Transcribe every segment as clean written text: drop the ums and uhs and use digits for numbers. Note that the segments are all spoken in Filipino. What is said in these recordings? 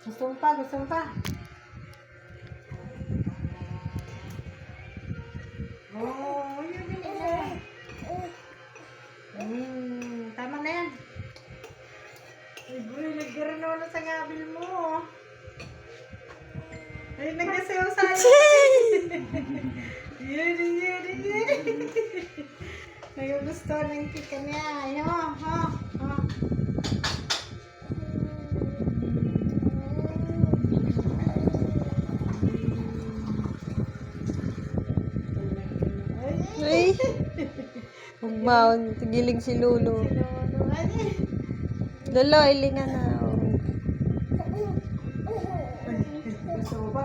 Gusto mo pa? Gusto mo pa? Oh, yun. Tama na yan. Ay, boy, naggaranola sa gabil mo. Ay, nagkasayaw sa'yo. Yun. Nagugusto ng kika niya. Ay, ho. Ay! Magbaon. Tigiling si Lulu. Lolo, ilingan na. Gusto mo ba?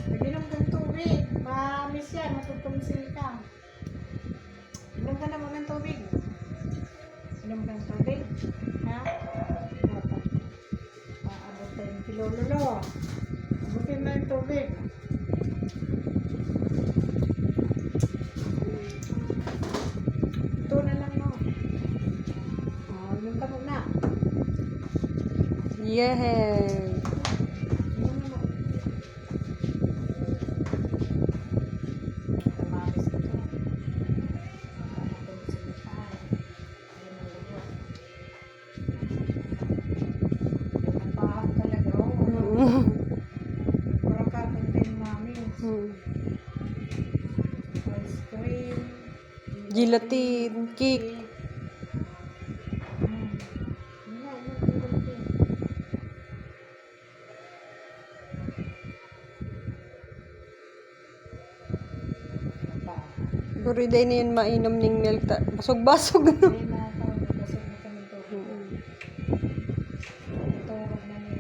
Mag-inom kang tubig. Ma-miss yan. Matutumsil ka. Inom ka naman ng tubig. Inom ka ng tubig. Ha? Paabutin si Lolo. Abutin na yung tubig. Ito na lang mo. Inom ka muna. Yeah. Gelatin, cake. Puri day na yun mainom ning milk. Basog-basog.